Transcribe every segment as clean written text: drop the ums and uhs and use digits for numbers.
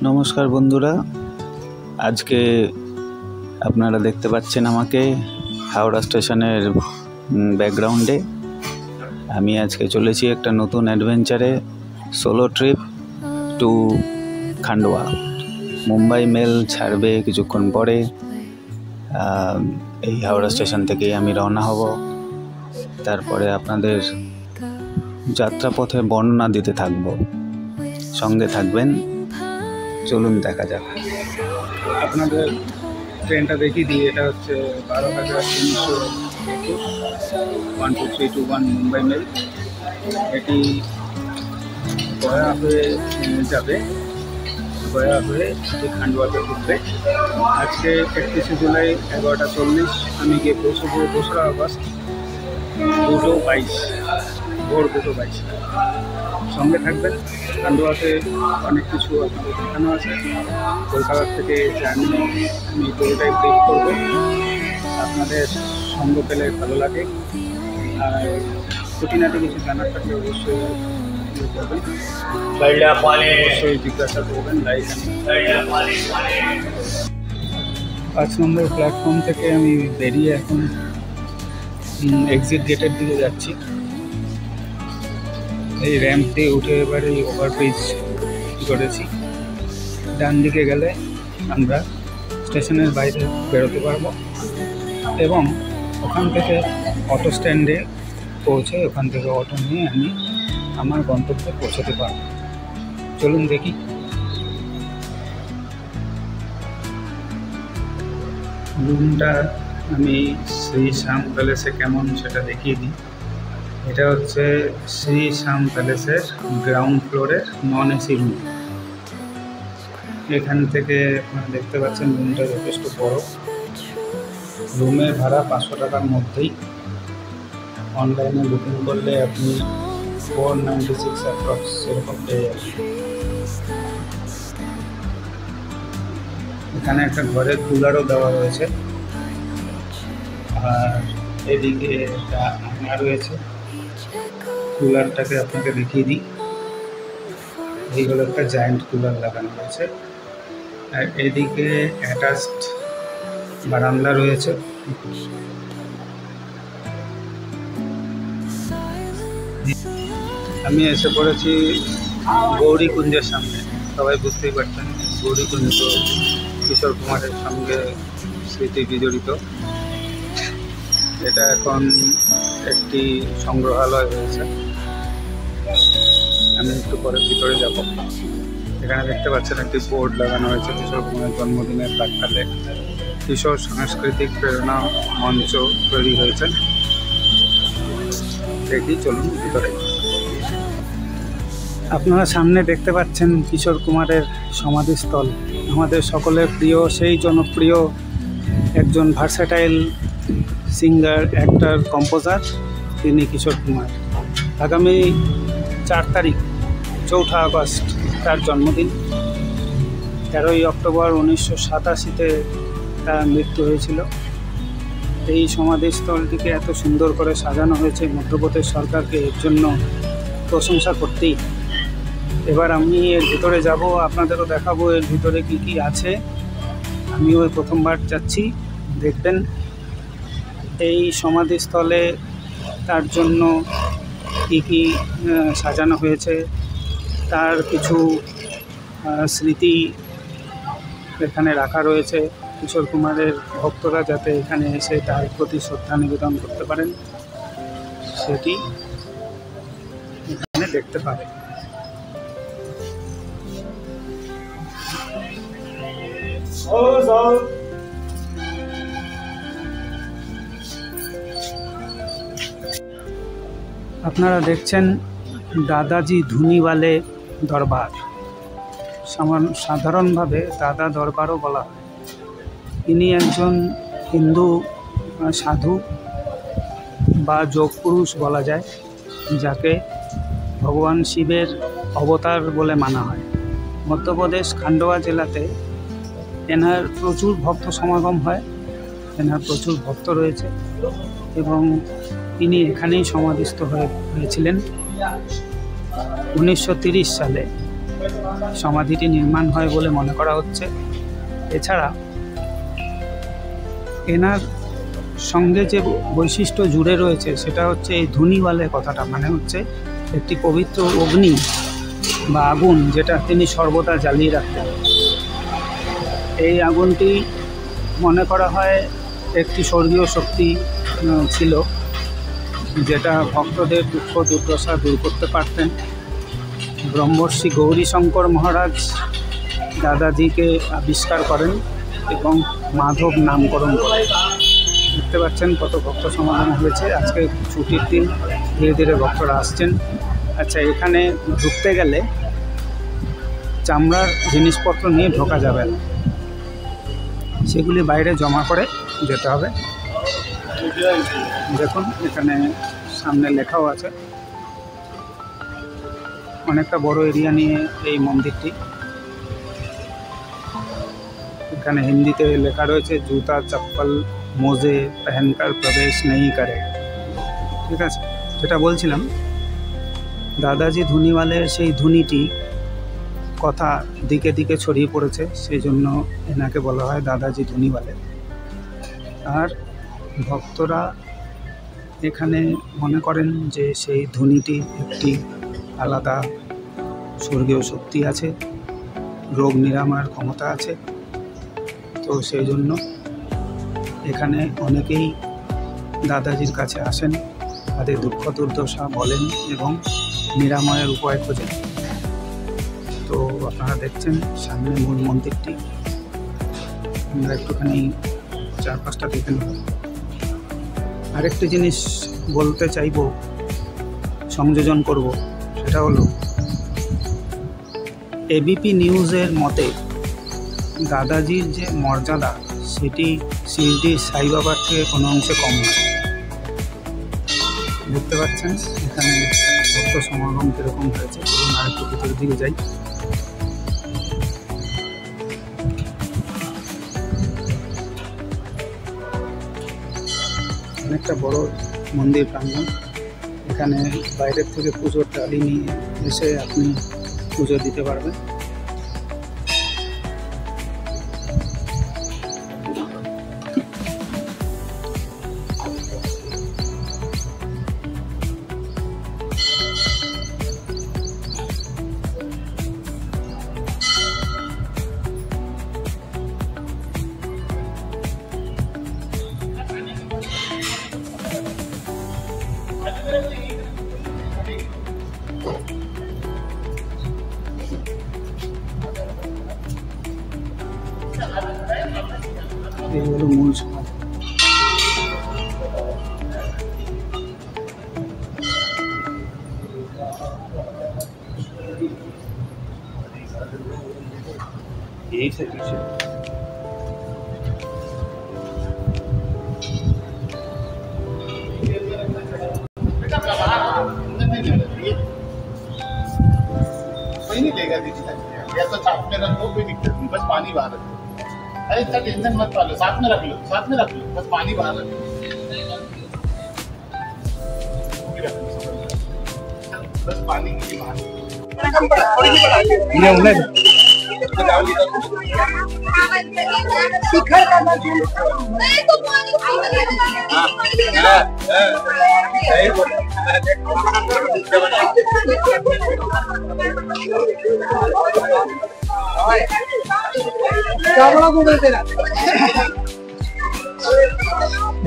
নমস্কার বন্ধুরা, আজকে আপনারা দেখতে পাচ্ছেন আমাকে হাওড়া স্টেশনের ব্যাকগ্রাউন্ডে। আমি আজকে চলেছি একটা নতুন অ্যাডভেঞ্চারে, solo trip to Khandwa. Mumbai mail ছাড়বে কিছুক্ষণ পরে। এই হাওড়া স্টেশন থেকেই আমি রওনা হব। তারপরে আপনাদের যাত্রাপথে বর্ণনা দিতে থাকব, সঙ্গে থাকবেন। চলুন দেখা যাক। আপনাদের ট্রেনটা দেখিয়ে দিই। এটা হচ্ছে 12,321 12321 মুম্বাই মেল। এটি গয়া হয়ে যাবে, গয়া হয়ে খান্ডোয়াতে ঢুকবে। আজকে 31শে জুলাই 11টা 40। আমি গিয়ে পৌঁছবো 2রা আগস্ট 2:22, ভোর 2:22। সঙ্গে থাকবেন। খান্ডোয়াতে অনেক কিছু আপনাদের দেখানো আছে। কলকাতা থেকে জার্নি আমি পুরোটাই ব্রিফ করব। আপনাদের সঙ্গ পেলে ভালো লাগে। আর খুঁটিনাটি কিছু জানার থাকলে অবশ্যই জিজ্ঞাসা করবেন। 5 নম্বর প্ল্যাটফর্ম থেকে আমি বেরিয়ে এখন এক্সিট গেটের দিকে যাচ্ছি। এই র্যাম্প দিয়ে উঠে এবার এই ওভারব্রিজ করেছি। ডান দিকে গেলে আমরা স্টেশনের বাইরে বেরোতে পারবো এবং ওখান থেকে অটো স্ট্যান্ডে পৌঁছে ওখান থেকে অটো নিয়ে আমি আমার গন্তব্যে পৌঁছতে পারব। চলুন দেখি। রুমটা আমি শ্রী শ্যাম প্যালেসে কেমন সেটা দেখিয়ে দিই। এটা হচ্ছে শ্রী শ্যাম প্যালেসের গ্রাউন্ড ফ্লোরের নন এসি রুম। এখান থেকে আপনারা দেখতে পাচ্ছেন রুমটা যথেষ্ট বড়। রুমের ভাড়া 500 টাকার মধ্যেই। অনলাইনে বুকিং করলে আপনি 496 অ্যাপ্রক্স সেরকম পেয়ে যাবেন। এখানে একটা ঘরের কুলারও দেওয়া রয়েছে। আর এদিকে একটা আয়না রয়েছে। কুলারটাকে আপনাকে দেখিয়ে দিই। এইগুলো একটা জায়েন্ট কুলার লাগানো রয়েছে। আর এদিকে অ্যাটাচড বারান্দা রয়েছে। আমি এসে পড়েছি গৌরীকুঞ্জের সামনে। সবাই বুঝতেই পারছেন গৌরীকুঞ্জ কিশোর কুমারের সঙ্গে স্মৃতি বিজড়িত। এটা এখন একটি সংগ্রহালয় হয়েছে। আমি একটু পরে ভিতরে যাব। এখানে দেখতে পাচ্ছেন একটি বোর্ড লাগানো হয়েছে কিশোর কুমারের জন্মদিনের প্রাক্কালে। কিশোর সাংস্কৃতিক প্রেরণা মঞ্চ তৈরি হয়েছে। দেখি, চলুন ভিতরে। আপনারা সামনে দেখতে পাচ্ছেন কিশোর কুমারের সমাধিস্থল। আমাদের সকলের প্রিয়, সেই জনপ্রিয় একজন ভার্সেটাইল সিঙ্গার, অ্যাক্টর, কম্পোজার, তিনি কিশোর কুমার। আগামী 4 তারিখ 4 আগস্ট তার জন্মদিন। 13ই অক্টোবর 1987-তে তার মৃত্যু হয়েছিল। এই সমাধিস্থলটিকে এত সুন্দর করে সাজানো হয়েছে, মধ্যপ্রদেশ সরকারকে এর জন্য প্রশংসা করতেই। এবার আমি এর ভিতরে যাব, আপনাদেরও দেখাবো এর ভিতরে কি কি আছে। আমিও প্রথমবার যাচ্ছি, দেখবেন এই সমাধিস্থলে তার জন্য কি কি সাজানো হয়েছে। তার কিছু স্মৃতি এখানে রাখা রয়েছে। কিশোর কুমারের ভক্তরা যাতে এখানে এসে তার প্রতি শ্রদ্ধা নিবেদন করতে পারেন, সেটি এখানে দেখতে পারে। আপনারা দেখছেন দাদাজি ধুনিওয়ালে দরবার। সাধারণভাবে দাদা দরবারও বলা হয়। ইনি একজন হিন্দু সাধু বা যোগপুরুষ বলা যায়, যাকে ভগবান শিবের অবতার বলে মানা হয়। মধ্যপ্রদেশ খান্ডোয়া জেলাতে এনার প্রচুর ভক্ত সমাগম হয়। এনার প্রচুর ভক্ত রয়েছে এবং তিনি এখানেই সমাধিস্থ হয়েছিলেন। 1930 সালে সমাধিটি নির্মাণ হয় বলে মনে করা হচ্ছে। এছাড়া এনার সঙ্গে যে বৈশিষ্ট্য জুড়ে রয়েছে সেটা হচ্ছে এই ধুনিওয়ালে কথাটা, মানে হচ্ছে একটি পবিত্র অগ্নি বা আগুন যেটা তিনি সর্বদা জ্বালিয়ে রাখতেন। এই আগুনটি মনে করা হয় একটি স্বর্গীয় শক্তি ছিল, যেটা ভক্তদের দুঃখ দুর্দশা দূর করতে পারতেন। ব্রহ্মর্ষি গৌরীশঙ্কর মহারাজ দাদাজিকে আবিষ্কার করেন এবং মাধব নামকরণ করেন। দেখতে পাচ্ছেন কত ভক্ত সমাগম হয়েছে। আজকে ছুটির দিন, ধীরে ধীরে ভক্তরা আসছেন। আচ্ছা, এখানে ঢুকতে গেলে চামড়ার জিনিসপত্র নিয়ে ঢোকা যাবে না, সেগুলি বাইরে জমা করে যেতে হবে। দেখুন এখানে সামনে লেখাও আছে। অনেকটা বড় এরিয়া নিয়ে এই মন্দিরটি। এখানে হিন্দিতে লেখা রয়েছে জুতা চপ্পল মোজে পেহেনকার প্রবেশ নেই করে। ঠিক আছে, যেটা বলছিলাম, দাদাজি ধুনিওয়ালের সেই ধুনিটি কথা দিকে দিকে ছড়িয়ে পড়েছে, সেই জন্য এনাকে বলা হয় দাদাজি ধুনিওয়ালে। আর ভক্তরা এখানে মনে করেন যে সেই ধুনিটি একটি আলাদা স্বর্গীয় শক্তি আছে, রোগ নিরাময়ের ক্ষমতা আছে। তো সেই জন্য এখানে অনেকেই দাদাজির কাছে আসেন, তাদের দুঃখ দুর্দশা বলেন এবং নিরাময়ের উপায় খোঁজেন। তো আপনারা দেখছেন সামনে মূল মন্দিরটি। আমরা একটুখানি চারপাশটা দেখে নেব। আরেকটি জিনিস বলতে চাইব, সংযোজন করব, সেটা হলো এবিপি নিউজের মতে দাদাজির যে মর্যাদা সেটি শিরডির সাই বাবার থেকে কোনো অংশে কম নয়। দেখতে পাচ্ছেন এখানে ভক্ত সমাগম কীরকম হয়েছে। এবং আরেকটু ভিতরের দিকে যাই। অনেকটা বড় মন্দির প্রাঙ্গণ। এখানে বাইরের থেকে পুজোর ডালি নিয়ে এসে আপনি পুজো দিতে পারবেন। এই হলো মূল সমাধি। यही से पीछे नहीं लेगा दीजिए, या तो साथ में रखो, कोई दिक्कत नहीं, बस पानी बाहर रखो। अरे इतना टेंशन मत पालो, साथ में रख लो, साथ में रख लो, बस पानी बाहर रख लो। बस पानी की बाहर शिखर का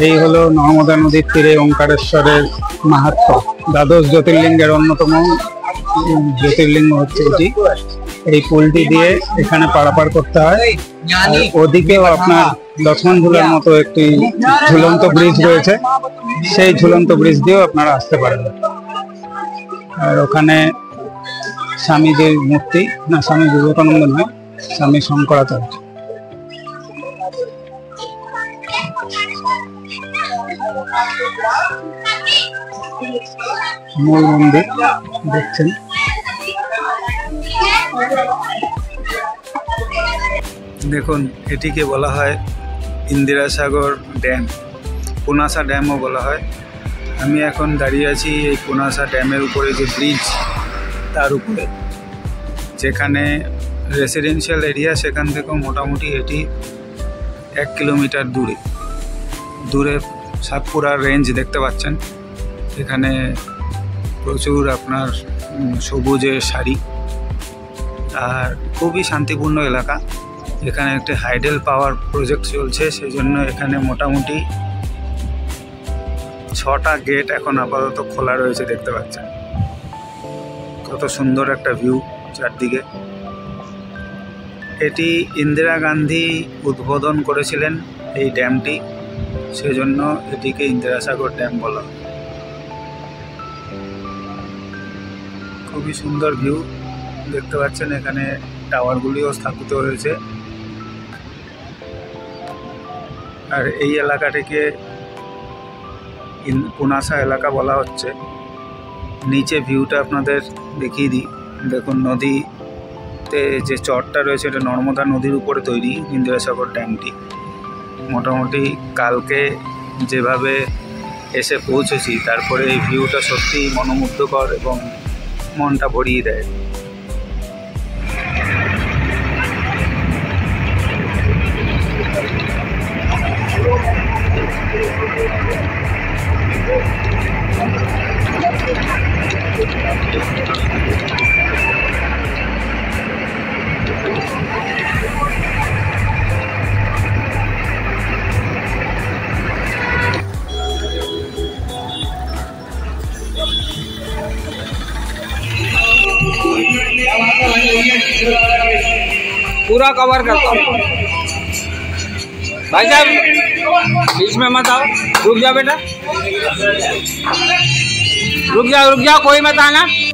এই হলো নর্মদা নদীর তীরে ওঙ্কারেশ্বরের মাহাত্ম্য। দ্বাদশ জ্যোতির্লিঙ্গের অন্যতম জ্যোতির্লিঙ্গ হচ্ছে এটি। এই পুলটি দিয়ে এখানে পারাপার করতে হয়। আর ওদিকেও আপনার লক্ষ্মণ ঝুলার মতো একটি ঝুলন্ত ব্রিজ রয়েছে, সেই ঝুলন্ত ব্রিজ দিয়েও আপনারা আসতে পারেন। আর ওখানে স্বামীজির মূর্তি, না স্বামী বিবেকানন্দ নয়, স্বামী শঙ্করাচার্য। মূল মন্দির দেখছেন। দেখুন, এটিকে বলা হয় ইন্দিরা সাগর ড্যাম, পুনাসা ড্যামও বলা হয়। আমি এখন দাঁড়িয়ে আছি এই পুনাসা ড্যামের উপরে যে ব্রিজ, তার উপরে যেখানে রেসিডেন্সিয়াল এরিয়া সেখান থেকেও মোটামুটি এটি 1 কিলোমিটার দূরে সাতপুরা রেঞ্জ দেখতে পাচ্ছেন। এখানে প্রচুর আপনার সবুজের সারি আর খুবই শান্তিপূর্ণ এলাকা। এখানে একটি হাইডেল পাওয়ার প্রজেক্ট চলছে, সেই জন্য এখানে মোটামুটি 6টা গেট এখন আপাতত খোলা রয়েছে দেখতে পাচ্ছেন। কত সুন্দর একটা ভিউ চারদিকে। এটি ইন্দিরা গান্ধী উদ্বোধন করেছিলেন এই ড্যামটি, সেজন্য এটিকে ইন্দিরা সাগর ড্যাম বলা হয়। খুবই সুন্দর ভিউ দেখতে পাচ্ছেন। এখানে টাওয়ারগুলিও স্থাপিত হয়েছে আর এই এলাকাটিকে পুনাসা এলাকা বলা হচ্ছে। নিচে ভিউটা আপনাদের দেখিয়ে দিই। দেখুন নদীতে যে চরটা রয়েছে এটা নর্মদা নদীর উপরে তৈরি ইন্দিরা সাগর ড্যামটি। মোটামুটি কালকে যেভাবে এসে পৌঁছেছি তারপরে এই ভিউটা সত্যি মনোমুগ্ধকর এবং মনটা ভরিয়ে দেয়। पूरा कवर करता हूँ भाई साहब, बीच में मत आओ, रुक जाओ बेटा, रुक जाओ कोई मत आना।